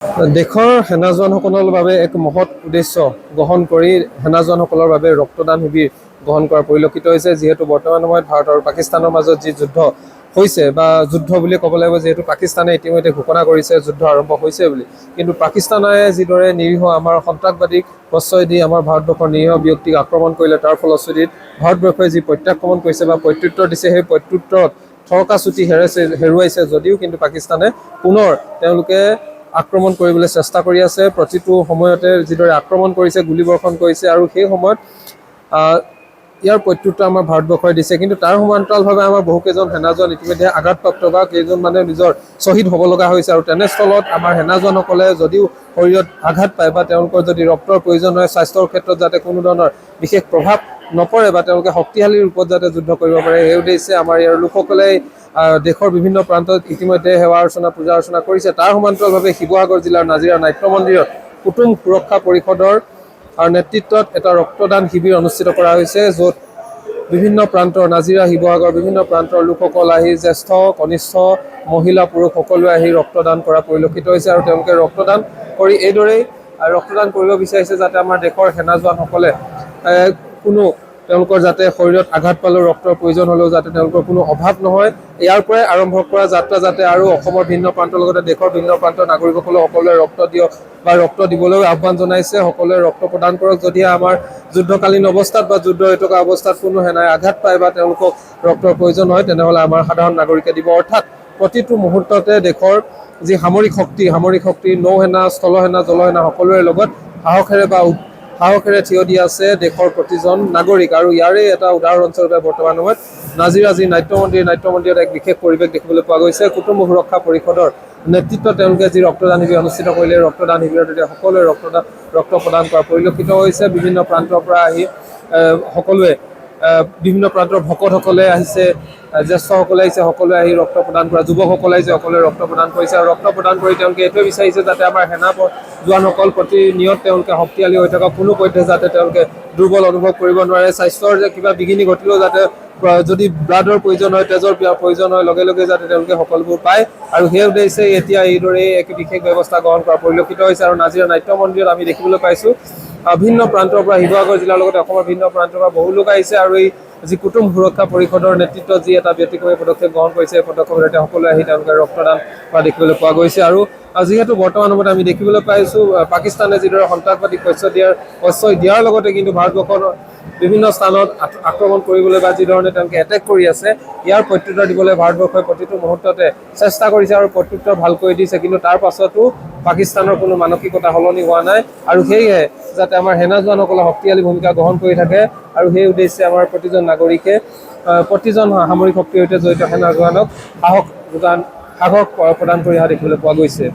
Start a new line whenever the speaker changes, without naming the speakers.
দেশৰ সেনা জোৱানসকলৰ বাবে এক মহৎ উদ্দেশ্য গ্ৰহণ কৰি সেনা জোৱানসকলৰ বাবে ৰক্তদান শিবিৰ গ্ৰহণ কৰা পৰিলক্ষিত হৈছে। যিহেতু বৰ্তমান সময়ত ভাৰত আৰু পাকিস্তানৰ মাজত যি যুদ্ধ হৈছে বা যুদ্ধ বুলি ক'ব লাগিব, যিহেতু পাকিস্তানে ইতিমধ্যে ঘোষণা কৰিছে যুদ্ধ আৰম্ভ হৈছে বুলি, কিন্তু পাকিস্তানে যিদৰে নিৰীহ আমাৰ সন্ত্ৰাসবাদীক প্ৰশ্ৰয় দি আমাৰ ভাৰতবৰ্ষৰ নিৰীহ ব্যক্তিক আক্ৰমণ কৰিলে, তাৰ ফলশ্ৰুতিত ভাৰতবৰ্ষই যি প্ৰত্যাক্ৰমণ কৰিছে বা প্ৰত্যুত্তৰ দিছে, সেই প্ৰত্যুত্তৰত থৰকা চুটি হেৰুৱাইছে যদিও কিন্তু পাকিস্তানে পুনৰ তেওঁলোকে আক্ৰমণ কৰিবলৈ চেষ্টা কৰি আছে। প্ৰতিটো সময়তে যিদৰে আক্ৰমণ কৰিছে, গুলীবৰ্ষণ কৰিছে আৰু সেই সময়ত ইয়াৰ প্ৰত্যুত্তৰ আমাৰ ভাৰতবৰ্ষই দিছে। কিন্তু তাৰ সমান্তৰালভাৱে আমাৰ বহুকেইজন সেনা জোৱান ইতিমধ্যে আঘাতপ্ৰাপ্ত বা কেইজন মানে নিজৰ শ্বহীদ হ'ব লগা হৈছে। আৰু তেনেস্থলত আমাৰ সেনা জোৱানসকলে যদিও শৰীৰত আঘাত পায় বা তেওঁলোকৰ যদি ৰক্তৰ প্ৰয়োজন হয়, স্বাস্থ্যৰ ক্ষেত্ৰত যাতে কোনো ধৰণৰ বিশেষ প্ৰভাৱ নপৰে বা তেওঁলোকে শক্তিশালী ৰূপত যাতে যুদ্ধ কৰিব পাৰে, সেই উদ্দেশ্যে আমাৰ ইয়াৰ লোকসকলে দেশৰ বিভিন্ন প্ৰান্তত ইতিমধ্যে সেৱা অৰ্চনা পূজা অৰ্চনা কৰিছে। তাৰ সমান্তৰালভাৱে শিৱসাগৰ জিলাৰ নাজিৰা নাট্য মন্দিৰত কুটুম সুৰক্ষা পৰিষদৰ নেতৃত্বত এটা ৰক্তদান শিবিৰ অনুষ্ঠিত কৰা হৈছে, য'ত বিভিন্ন প্ৰান্তৰ নাজিৰা শিৱসাগৰ বিভিন্ন প্ৰান্তৰ লোকসকল আহি জ্যেষ্ঠ কনিষ্ঠ মহিলা পুৰুষ সকলোৱে আহি ৰক্তদান কৰা পৰিলক্ষিত হৈছে। আৰু তেওঁলোকে ৰক্তদান কৰি এইদৰেই ৰক্তদান কৰিব বিচাৰিছে যাতে আমাৰ দেশৰ সেনা জোৱানসকলে কোনো তেওঁলোকৰ যাতে শৰীৰত আঘাত পালেও ৰক্তৰ প্ৰয়োজন হ'লেও যাতে তেওঁলোকৰ কোনো অভাৱ নহয়। ইয়াৰ পৰাই আৰম্ভ কৰা যাত্ৰা যাতে আৰু অসমৰ ভিন্ন প্ৰান্তৰ লগতে দেশৰ ভিন্ন প্ৰান্তৰ নাগৰিকসকলে সকলোৱে ৰক্ত দিয়ক বা ৰক্ত দিবলৈও আহ্বান জনাইছে। সকলোৱে ৰক্ত প্ৰদান কৰক। যদিহে আমাৰ যুদ্ধকালীন অৱস্থাত বা যুদ্ধ হৈ থকা অৱস্থাত কোনো সেনাই আঘাত পায় বা তেওঁলোকক ৰক্তৰ প্ৰয়োজন হয়, তেনেহ'লে আমাৰ সাধাৰণ নাগৰিকে দিব। অৰ্থাৎ প্ৰতিটো মুহূৰ্ততে দেশৰ যি সামৰিক শক্তি নৌসেনা, স্থলসেনা, জলসেনা সকলোৰে লগত সাহসেৰে থিয় দি আছে দেশৰ প্ৰতিজন নাগৰিক। আৰু ইয়াৰে এটা উদাহৰণস্বৰূপে বৰ্তমান সময়ত নাজিৰা যি নাট্য মন্দিৰত এক বিশেষ পৰিৱেশ দেখিবলৈ পোৱা গৈছে। কুটুম সুৰক্ষা পৰিষদৰ নেতৃত্বত তেওঁলোকে যি ৰক্তদান শিবিৰ অনুষ্ঠিত কৰিলে, ৰক্তদান শিবিৰত এতিয়া সকলোৱে ৰক্ত প্ৰদান কৰা পৰিলক্ষিত হৈছে। বিভিন্ন প্ৰান্তৰ পৰা আহি সকলোৱে বিভিন্ন প্ৰান্তৰ ভকতসকলে আহিছে, জ্যেষ্ঠসকলে আহিছে, সকলোৱে আহি ৰক্ত প্ৰদান কৰা, যুৱকসকলে আহিছে, সকলোৱে ৰক্ত প্ৰদান কৰিছে। আৰু ৰক্ত প্ৰদান কৰি তেওঁলোকে এইটোৱে বিচাৰিছে যাতে আমাৰ সেনা জোৱানসকল প্ৰতিনিয়ত তেওঁলোকে শক্তিশালী হৈ থকা, কোনো পধ্যে যাতে তেওঁলোকে দুৰ্বল অনুভৱ কৰিব নোৱাৰে। স্বাস্থ্যৰ যে কিবা বিঘিনি ঘটিলেও যাতে যদি ব্লাডৰ প্ৰয়োজন হয়, তেজৰ প্ৰয়োজন হয়, লগে লগে যাতে তেওঁলোকে সকলোবোৰ পায়। আৰু সেই উদ্দেশ্যে এতিয়া এইদৰে এক বিশেষ ব্যৱস্থা গ্ৰহণ কৰা পৰিলক্ষিত হৈছে। আৰু নাজিৰা নাট্য মন্দিৰত আমি দেখিবলৈ পাইছোঁ ভিন্ন প্ৰান্তৰ পৰা, শিৱসাগৰ জিলাৰ লগতে অসমৰ ভিন্ন প্ৰান্তৰ পৰা বহু লোক আহিছে। আৰু এই যি কুটুম সুৰক্ষা পৰিষদৰ নেতৃত্বত যি এটা ব্যতিক্ৰমী পদক্ষেপ গ্ৰহণ কৰিছে, এই পদক্ষেপৰ সৈতে সকলোৱে আহি তেওঁলোকে ৰক্তদান কৰা দেখিবলৈ পোৱা গৈছে। আৰু যিহেতু বৰ্তমান সময়ত আমি দেখিবলৈ পাইছোঁ পাকিস্তানে যিদৰে সন্ত্ৰাসবাদীক প্ৰশ্ৰয় দিয়াৰ লগতে কিন্তু ভাৰতবৰ্ষৰ বিভিন্ন স্থানত আক্ৰমণ কৰিবলৈ বা যিধৰণে তেওঁলোকে এটেক কৰি আছে, ইয়াৰ প্ৰত্যুত্তৰ দিবলৈ ভাৰতবৰ্ষই প্ৰতিটো মুহূৰ্ততে চেষ্টা কৰিছে আৰু প্ৰত্যুত্তৰ ভালকৈ দিছে। কিন্তু তাৰ পাছতো পাকিস্তানৰ কোনো মানসিকতা সলনি হোৱা নাই। আৰু সেয়েহে যাতে আমাৰ সেনা জোৱানসকলে শক্তিশালী ভূমিকা গ্ৰহণ কৰি থাকে, আৰু সেই উদ্দেশ্যে আমাৰ প্ৰতিজন নাগৰিকে প্ৰতিজন সামৰিক শক্তিৰ সৈতে জড়িত সেনা জোৱানক সাহস প্ৰদান কৰি অহা দেখিবলৈ পোৱা গৈছে।